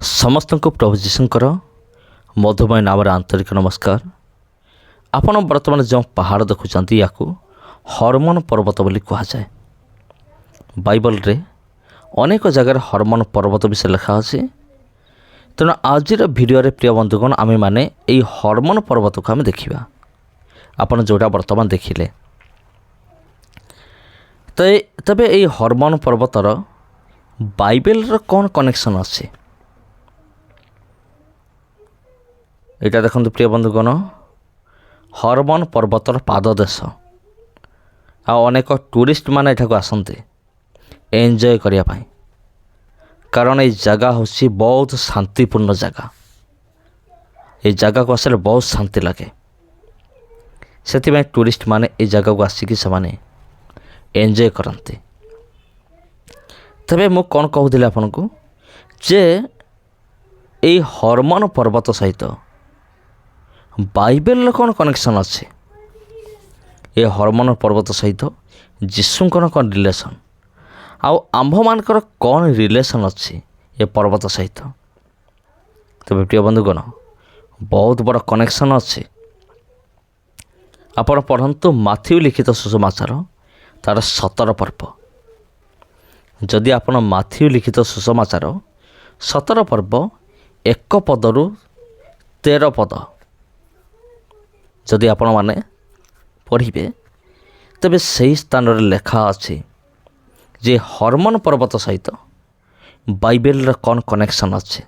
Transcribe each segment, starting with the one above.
ସମସ୍ତଙ୍କୁ ପ୍ରଭୁ ଯୀଶୁଙ୍କର ମଧୁମୟ ନାମରେ ଆନ୍ତରିକ ନମସ୍କାର। ଆପଣ ବର୍ତ୍ତମାନ ଯେଉଁ ପାହାଡ଼ ଦେଖୁଛନ୍ତି ୟାକୁ ହର୍ମୋନ୍ ପର୍ବତ ବୋଲି କୁହାଯାଏ। ବାଇବଲରେ ଅନେକ ଜାଗାରେ ହର୍ମୋନ୍ ପର୍ବତ ବିଷୟରେ ଲେଖା ଅଛି। ତେଣୁ ଆଜିର ଭିଡ଼ିଓରେ ପ୍ରିୟ ବନ୍ଧୁଗଣ ଆମେମାନେ ଏହି ହର୍ମୋନ୍ ପର୍ବତକୁ ଆମେ ଦେଖିବା। ଆପଣ ଯେଉଁଟା ବର୍ତ୍ତମାନ ଦେଖିଲେ, ତେବେ ଏହି ହର୍ମୋନ୍ ପର୍ବତର ବାଇବେଲର କ'ଣ କନେକ୍ସନ୍ ଅଛି? ଏଇଟା ଦେଖନ୍ତୁ ପ୍ରିୟ ବନ୍ଧୁଗଣ, ହର୍ମୋନ୍ ପର୍ବତର ପାଦଦେଶ। ଆଉ ଅନେକ ଟୁରିଷ୍ଟ ମାନେ ଏଠାକୁ ଆସନ୍ତି ଏନ୍ଜୟ କରିବା ପାଇଁ, କାରଣ ଏଇ ଜାଗା ହେଉଛି ବହୁତ ଶାନ୍ତିପୂର୍ଣ୍ଣ ଜାଗା। ଏଇ ଜାଗାକୁ ଆସିଲେ ବହୁତ ଶାନ୍ତି ଲାଗେ। ସେଥିପାଇଁ ଟୁରିଷ୍ଟ ମାନେ ଏଇ ଜାଗାକୁ ଆସିକି ସେମାନେ ଏନ୍ଜୟ କରନ୍ତି। ତେବେ ମୁଁ କ'ଣ କହୁଥିଲି ଆପଣଙ୍କୁ ଯେ ଏଇ ହର୍ମୋନ୍ ପର୍ବତ ସହିତ ବାଇବେଲର କ'ଣ କନେକ୍ସନ୍ ଅଛି? ଏ ହର୍ମୋନ୍ ପର୍ବତ ସହିତ ଯୀଶୁଙ୍କର କ'ଣ ରିଲେସନ୍, ଆଉ ଆମ୍ଭମାନଙ୍କର କ'ଣ ରିଲେସନ୍ ଅଛି ଏ ପର୍ବତ ସହିତ? ତେବେ ପ୍ରିୟ ବନ୍ଧୁଗଣ, ବହୁତ ବଡ଼ କନେକ୍ସନ୍ ଅଛି। ଆପଣ ପଢ଼ନ୍ତୁ ମାଥିଉ ଲିଖିତ ସୁସମାଚାର ତା'ର 17 ପର୍ବ। ଯଦି ଆପଣ ମାଥିଉ ଲିଖିତ ସୁସମାଚାର 17 ପର୍ବ 1 ପଦରୁ 13 ପଦ ଯଦି ଆପଣମାନେ ପଢ଼ିବେ, ତେବେ ସେହି ସ୍ଥାନରେ ଲେଖା ଅଛି ଯେ ହର୍ମୋନ୍ ପର୍ବତ ସହିତ ବାଇବେଲର କ'ଣ କନେକ୍ସନ୍ ଅଛି।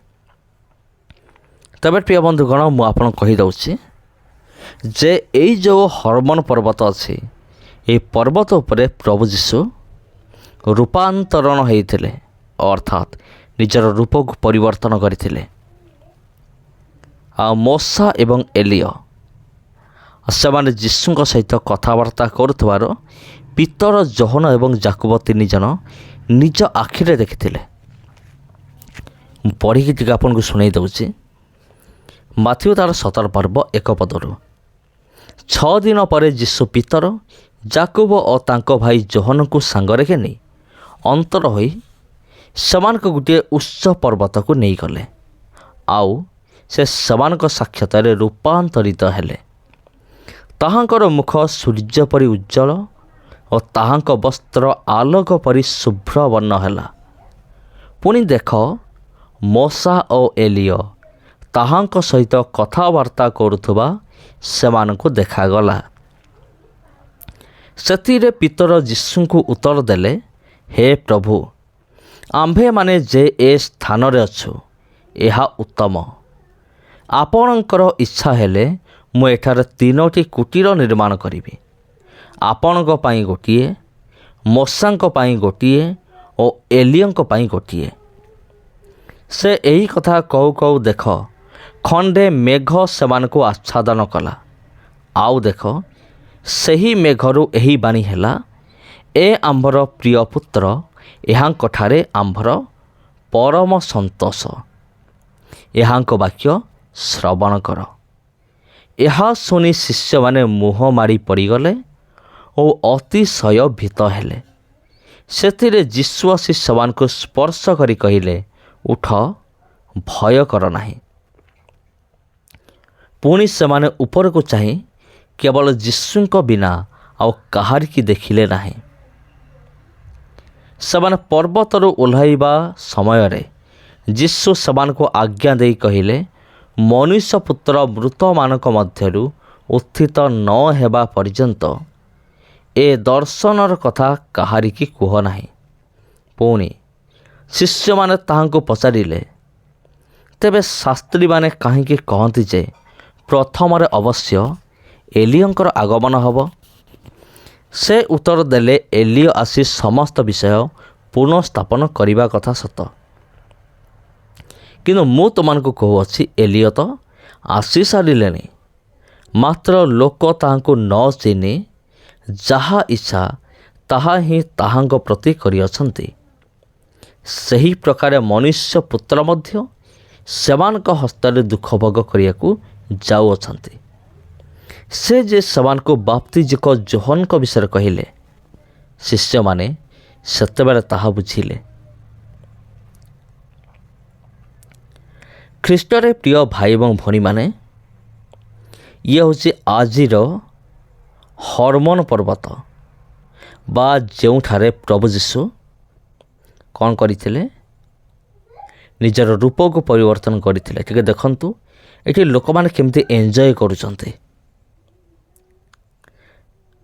ତେବେ ପ୍ରିୟ ବନ୍ଧୁଗଣ, ମୁଁ ଆପଣଙ୍କୁ କହିଦେଉଛି ଯେ ଏଇ ଯେଉଁ ହର୍ମୋନ୍ ପର୍ବତ ଅଛି, ଏହି ପର୍ବତ ଉପରେ ପ୍ରଭୁ ଯୀଶୁ ରୂପାନ୍ତରଣ ହୋଇଥିଲେ, ଅର୍ଥାତ୍ ନିଜର ରୂପକୁ ପରିବର୍ତ୍ତନ କରିଥିଲେ। ଆଉ ମୋଶା ଏବଂ ଏଲିୟ ସେମାନେ ଯୀଶୁଙ୍କ ସହିତ କଥାବାର୍ତ୍ତା କରୁଥିବାର ପିତର, ଜୋହନ ଏବଂ ଯାକୁବ 3 ଜଣ ନିଜ ଆଖିରେ ଦେଖିଥିଲେ। ମୁଁ ପଢ଼ିକି ଟିକେ ଆପଣଙ୍କୁ ଶୁଣାଇ ଦେଉଛି। ମାଥିଉ ତା'ର 17 ପର୍ବ 1 ପଦରୁ। 6 ଦିନ ପରେ ଯୀଶୁ ପିତର, ଯାକୁବ ଓ ତାଙ୍କ ଭାଇ ଜୋହନଙ୍କୁ ସାଙ୍ଗରେ ଘେନି ଅନ୍ତର ହୋଇ ସେମାନଙ୍କୁ ଗୋଟିଏ ଉଚ୍ଚ ପର୍ବତକୁ ନେଇଗଲେ। ଆଉ ସେ ସେମାନଙ୍କ ସାକ୍ଷାତରେ ରୂପାନ୍ତରିତ ହେଲେ। ତାହାଙ୍କର ମୁଖ ସୂର୍ଯ୍ୟ ପରି ଉଜ୍ଜ୍ୱଳ ଓ ତାହାଙ୍କ ବସ୍ତ୍ର ଆଲୋକ ପରି ଶୁଭ୍ର ବର୍ଣ୍ଣ ହେଲା। ପୁଣି ଦେଖ, ମୋଶା ଓ ଏଲିୟ ତାହାଙ୍କ ସହିତ କଥାବାର୍ତ୍ତା କରୁଥିବା ସେମାନଙ୍କୁ ଦେଖାଗଲା। ସେଥିରେ ପିତର ଯୀଶୁଙ୍କୁ ଉତ୍ତର ଦେଲେ, ହେ ପ୍ରଭୁ, ଆମ୍ଭେମାନେ ଯେ ଏ ସ୍ଥାନରେ ଅଛୁ ଏହା ଉତ୍ତମ। ଆପଣଙ୍କର ଇଚ୍ଛା ହେଲେ ମୁଁ ଏଠାରେ 3ଟି କୁଟୀର ନିର୍ମାଣ କରିବି, ଆପଣଙ୍କ ପାଇଁ ଗୋଟିଏ, ମୋଶାଙ୍କ ପାଇଁ ଗୋଟିଏ ଓ ଏଲିୟଙ୍କ ପାଇଁ ଗୋଟିଏ। ସେ ଏହି କଥା କହୁ କହୁ ଦେଖ, ଖଣ୍ଡେ ମେଘ ସେମାନଙ୍କୁ ଆଚ୍ଛାଦନ କଲା। ଆଉ ଦେଖ, ସେହି ମେଘରୁ ଏହି ବାଣୀ ହେଲା, ଏ ଆମ୍ଭର ପ୍ରିୟ ପୁତ୍ର, ଏହାଙ୍କଠାରେ ଆମ୍ଭର ପରମ ସନ୍ତୋଷ। ଏହାଙ୍କ ବାକ୍ୟ ଶ୍ରବଣ କର। ଏହା ଶୁଣି ଶିଷ୍ୟମାନେ ମୁହଁ ମାଡ଼ି ପଡ଼ିଗଲେ ଓ ଅତିଶୟ ଭୀତ ହେଲେ। ସେଥିରେ ଯୀଶୁ ଆସି ସେମାନଙ୍କୁ ସ୍ପର୍ଶ କରି କହିଲେ, ଉଠ, ଭୟ କର ନାହିଁ। ପୁଣି ସେମାନେ ଉପରକୁ ଚାହିଁ କେବଳ ଯୀଶୁଙ୍କ ବିନା ଆଉ କାହାରିକି ଦେଖିଲେ ନାହିଁ। ସେମାନେ ପର୍ବତରୁ ଓହ୍ଲାଇବା ସମୟରେ ଯୀଶୁ ସେମାନଙ୍କୁ ଆଜ୍ଞା ଦେଇ କହିଲେ, ମନୁଷ୍ୟପୁତ୍ର ମୃତମାନଙ୍କ ମଧ୍ୟରୁ ଉତ୍ଥିତ ନ ହେବା ପର୍ଯ୍ୟନ୍ତ ଏ ଦର୍ଶନର କଥା କାହାରିକି କୁହ ନାହିଁ। ପୁଣି ଶିଷ୍ୟମାନେ ତାହାଙ୍କୁ ପଚାରିଲେ, ତେବେ ଶାସ୍ତ୍ରୀମାନେ କାହିଁକି କହନ୍ତି ଯେ ପ୍ରଥମରେ ଅବଶ୍ୟ ଏଲିୟଙ୍କର ଆଗମନ ହେବ? ସେ ଉତ୍ତର ଦେଲେ, ଏଲିୟ ଆସି ସମସ୍ତ ବିଷୟ ପୁନଃସ୍ଥାପନ କରିବା କଥା ସତ, କିନ୍ତୁ ମୁଁ ତୁମମାନଙ୍କୁ କହୁଅଛି, ଏଲିୟ ତ ଆସିସାରିଲେଣି, ମାତ୍ର ଲୋକ ତାହାଙ୍କୁ ନ ଚିହ୍ନି ଯାହା ଇଚ୍ଛା ତାହା ହିଁ ତାହାଙ୍କ ପ୍ରତି କରିଅଛନ୍ତି। ସେହି ପ୍ରକାରେ ମନୁଷ୍ୟ ପୁତ୍ର ମଧ୍ୟ ସେମାନଙ୍କ ହସ୍ତରେ ଦୁଃଖ ଭୋଗ କରିବାକୁ ଯାଉଅଛନ୍ତି। ସେ ଯେ ସେମାନଙ୍କୁ ବାପ୍ତିଜିକ ଜୋହନଙ୍କ ବିଷୟରେ କହିଲେ, ଶିଷ୍ୟମାନେ ସେତେବେଳେ ତାହା ବୁଝିଲେ। ଖ୍ରୀଷ୍ଟରେ ପ୍ରିୟ ଭାଇ ଏବଂ ଭଉଣୀମାନେ, ଇଏ ହେଉଛି ଆଜିର ହର୍ମୋନ୍ ପର୍ବତ ବା ଯେଉଁଠାରେ ପ୍ରଭୁ ଯୀଶୁ କ'ଣ କରିଥିଲେ, ନିଜର ରୂପକୁ ପରିବର୍ତ୍ତନ କରିଥିଲେ। ଟିକେ ଦେଖନ୍ତୁ ଏଠି ଲୋକମାନେ କେମିତି ଏନ୍ଜୟ କରୁଛନ୍ତି।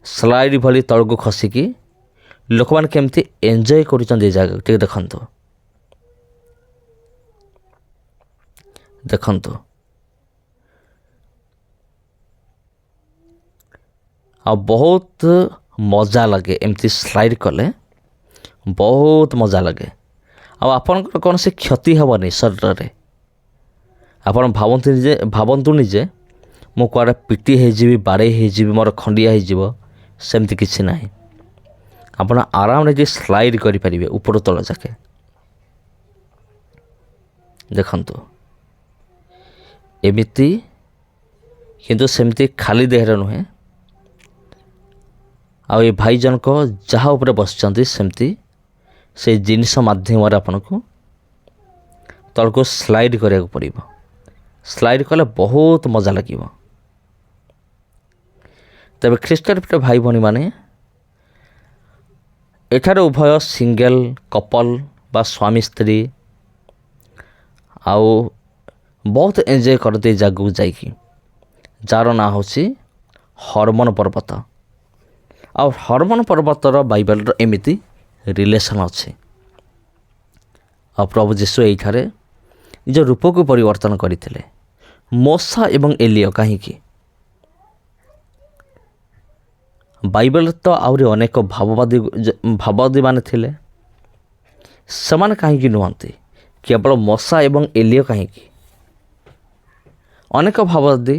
ସ୍ଲାଇଡ୍ ଭଳି ତଳକୁ ଖସିକି ଲୋକମାନେ କେମିତି ଏନ୍ଜୟ କରୁଛନ୍ତି ଏ ଜାଗାକୁ ଟିକେ ଦେଖନ୍ତୁ। ଦେଖନ୍ତୁ ଆଉ ବହୁତ ମଜା ଲାଗେ, ଏମିତି ସ୍ଲାଇଡ୍ କଲେ ବହୁତ ମଜା ଲାଗେ। ଆଉ ଆପଣଙ୍କର କୌଣସି କ୍ଷତି ହେବନି ଶରୀରରେ। ଆପଣ ଭାବନ୍ତୁନି ଯେ ମୁଁ କୁଆଡ଼େ ପିଟି ହେଇଯିବି, ବାଡ଼େଇ ହେଇଯିବି, ମୋର ଖଣ୍ଡିଆ ହେଇଯିବ, ସେମିତି କିଛି ନାହିଁ। ଆପଣ ଆରାମରେ ଯେ ସ୍ଲାଇଡ୍ କରିପାରିବେ ଉପର ତଳ ଯାକେ। ଦେଖନ୍ତୁ ଏମିତି, କିନ୍ତୁ ସେମିତି ଖାଲି ଦେହରେ ନୁହେଁ। ଆଉ ଏ ଭାଇ ଜଣକ ଯାହା ଉପରେ ବସିଛନ୍ତି ସେମିତି ସେଇ ଜିନିଷ ମାଧ୍ୟମରେ ଆପଣଙ୍କୁ ତଳକୁ ସ୍ଲାଇଡ୍ କରିବାକୁ ପଡ଼ିବ। ସ୍ଲାଇଡ୍ କଲେ ବହୁତ ମଜା ଲାଗିବ। ତେବେ ଖ୍ରୀଷ୍ଟରେ ପ୍ରିୟ ଭାଇ ଭଉଣୀମାନେ, ଏଠାରେ ଉଭୟ ସିଙ୍ଗେଲ୍ କପଲ୍ ବା ସ୍ୱାମୀ ସ୍ତ୍ରୀ ଆଉ ବହୁତ ଏନ୍ଜୟ କରନ୍ତି ଏ ଜାଗାକୁ ଯାଇକି, ଯାହାର ନାଁ ହେଉଛି ହର୍ମୋନ୍ ପର୍ବତ। ଆଉ ହର୍ମୋନ୍ ପର୍ବତର ବାଇବେଲର ଏମିତି ରିଲେସନ୍ ଅଛି। ଆଉ ପ୍ରଭୁ ଯୀଶୁ ଏଇଠାରେ ନିଜ ରୂପକୁ ପରିବର୍ତ୍ତନ କରିଥିଲେ। ମୋଶା ଏବଂ ଏଲିୟ କାହିଁକି? ବାଇବେଲରେ ତ ଆହୁରି ଅନେକ ଭାବବାଦୀମାନେ ଥିଲେ, ସେମାନେ କାହିଁକି ନୁହନ୍ତି? କେବଳ ମୋଶା ଏବଂ ଏଲିୟ କାହିଁକି? ଅନେକ ଭାବବାଦୀ,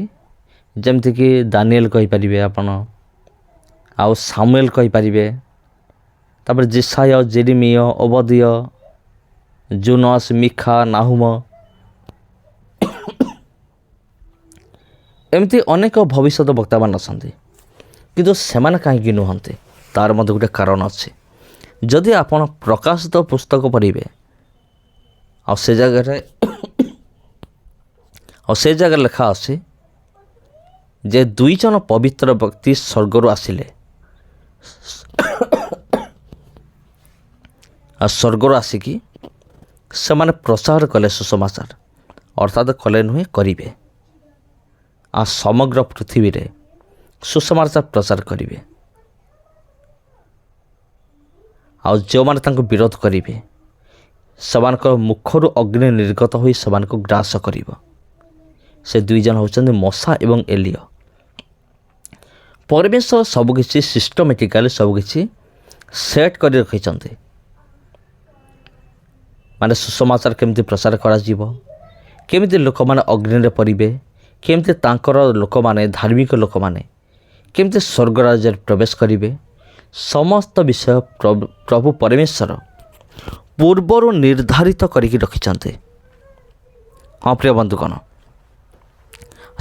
ଯେମିତିକି ଦାନିଏଲ କହିପାରିବେ ଆପଣ, ଆଉ ସାମୁଏଲ କହିପାରିବେ, ତାପରେ ଯେଶାୟା, ଜେରେମିୟ, ଓବଦ୍ୟା, ଜୋନାସ୍, ମିଖା, ନାହୁମ, ଏମିତି ଅନେକ ଭବିଷ୍ୟତ ବକ୍ତାମାନେ ଅଛନ୍ତି। କିନ୍ତୁ ସେମାନେ କାହିଁକି ନୁହନ୍ତି? ତା'ର ମଧ୍ୟ ଗୋଟେ କାରଣ ଅଛି। ଯଦି ଆପଣ ପ୍ରକାଶିତ ପୁସ୍ତକ ପଢ଼ିବେ, ଆଉ ସେ ଜାଗାରେ ଲେଖା ଅଛି ଯେ 2 ଜଣ ପବିତ୍ର ବ୍ୟକ୍ତି ସ୍ୱର୍ଗରୁ ଆସିଲେ, ଆଉ ସ୍ୱର୍ଗରୁ ଆସିକି ସେମାନେ ପ୍ରଚାର କଲେ ସୁସମାଚାର, ଅର୍ଥାତ୍ କଲେ ନୁହେଁ, କରିବେ। ଆଉ ସମଗ୍ର ପୃଥିବୀରେ ସୁସମାଚାର ପ୍ରଚାର କରିବେ। ଆଉ ଯେଉଁମାନେ ତାଙ୍କୁ ବିରୋଧ କରିବେ, ସେମାନଙ୍କ ମୁଖରୁ ଅଗ୍ନି ନିର୍ଗତ ହୋଇ ସେମାନଙ୍କୁ ଗ୍ରାସ କରିବ। ସେ 2 ଜଣ ହେଉଛନ୍ତି ମୋଶା ଏବଂ ଏଲିୟ। ପରମେଶ୍ୱର ସବୁକିଛି ସିଷ୍ଟମେଟିକାଲି ସବୁକିଛି ସେଟ୍ କରି ରଖିଛନ୍ତି। ମାନେ ସୁସମାଚାର କେମିତି ପ୍ରଚାର କରାଯିବ, କେମିତି ଲୋକମାନେ ଅଗ୍ନିରେ ପଡ଼ିବେ, କେମିତି ତାଙ୍କର ଲୋକମାନେ, ଧାର୍ମିକ ଲୋକମାନେ କେମିତି ସ୍ୱର୍ଗ ରାଜ୍ୟରେ ପ୍ରବେଶ କରିବେ, ସମସ୍ତ ବିଷୟ ପ୍ରଭୁ ପରମେଶ୍ୱର ପୂର୍ବରୁ ନିର୍ଦ୍ଧାରିତ କରିକି ରଖିଛନ୍ତି। ହଁ ପ୍ରିୟ ବନ୍ଧୁଗଣ,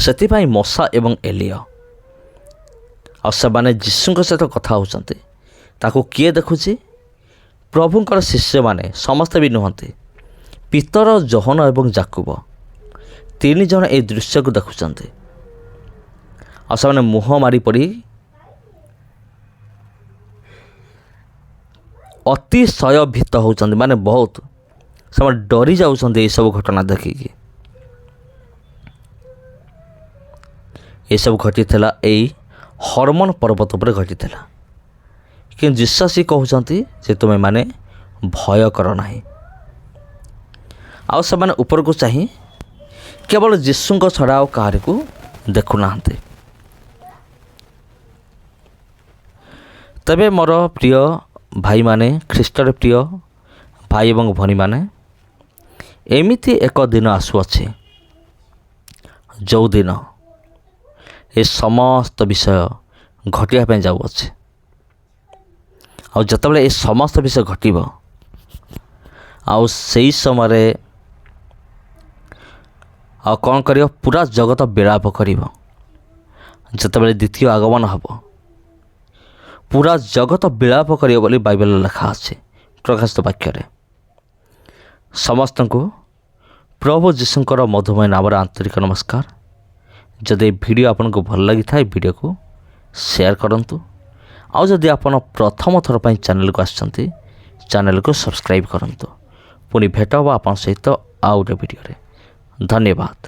ସେଥିପାଇଁ ମୋଶା ଏବଂ ଏଲିୟ, ଆଉ ସେମାନେ ଯୀଶୁଙ୍କ ସହିତ କଥା ହେଉଛନ୍ତି। ତାକୁ କିଏ ଦେଖୁଛି? ପ୍ରଭୁଙ୍କର ଶିଷ୍ୟମାନେ, ସମସ୍ତେ ବି ନୁହନ୍ତି। ପିତର, ଯୋହନ ଏବଂ ଯାକୁବ 3 ଜଣ এই ଦୃଶ୍ୟକୁ ଦେଖୁଛନ୍ତି। ଆଉ ସେମାନେ ମୁହଁ ମାରି ପଡ଼ି ଅତିଶୟ ଭୀତ ହେଉଛନ୍ତି। ମାନେ ବହୁତ ସେମାନେ ଡରି ଯାଉଛନ୍ତି ଏସବୁ ଘଟଣା ଦେଖିକି। ଏସବୁ ଘଟିଥିଲା ଏଇ ହର୍ମୋନ୍ ପର୍ବତ ଉପରେ ଘଟିଥିଲା। କିନ୍ତୁ ଯୀଶୁ କହୁଛନ୍ତି ଯେ ତୁମେମାନେ ଭୟ କର ନାହିଁ। ଆଉ ସେମାନେ ଉପରକୁ ଚାହିଁ କେବଳ ଯୀଶୁଙ୍କ ଛଡ଼ା ଆଉ କାହାରିକୁ ଦେଖୁନାହାନ୍ତି। ତେବେ ମୋର ପ୍ରିୟ ଭାଇମାନେ, ଖ୍ରୀଷ୍ଟରେ ପ୍ରିୟ ଭାଇ ଏବଂ ଭଉଣୀମାନେ, ଏମିତି ଏକ ଦିନ ଆସୁଅଛି ଯେଉଁ ଦିନ ଏ ସମସ୍ତ ବିଷୟ ଘଟିବା ପାଇଁ ଯାଉଅଛି। ଆଉ ଯେତେବେଳେ ଏ ସମସ୍ତ ବିଷୟ ଘଟିବ, ଆଉ ସେଇ ସମୟରେ ଆଉ କ'ଣ କରିବ? ପୁରା ଜଗତ ବିଳାପ କରିବ। ଯେତେବେଳେ ଦ୍ୱିତୀୟ ଆଗମନ ହେବ, ପୁରା ଜଗତ ବିଳାପ କରିବ ବୋଲି ବାଇବେଲରେ ଲେଖା ଅଛି, ପ୍ରକାଶିତ ବାକ୍ୟରେ। ସମସ୍ତଙ୍କୁ ପ୍ରଭୁ ଯୀଶୁଙ୍କର ମଧୁମୟ ନାମରେ ଆନ୍ତରିକ ନମସ୍କାର। ଯଦି ଏହି ଭିଡ଼ିଓ ଆପଣଙ୍କୁ ଭଲ ଲାଗିଥାଏ ଭିଡ଼ିଓକୁ ସେୟାର କରନ୍ତୁ। ଆଉ ଯଦି ଆପଣ ପ୍ରଥମ ଥର ପାଇଁ ଚ୍ୟାନେଲକୁ ଆସିଛନ୍ତି ଚ୍ୟାନେଲକୁ ସବସ୍କ୍ରାଇବ୍ କରନ୍ତୁ। ପୁଣି ଭେଟ ହେବ ଆପଣଙ୍କ ସହିତ ଆଉ ଗୋଟେ ଭିଡ଼ିଓରେ। ଧନ୍ୟବାଦ।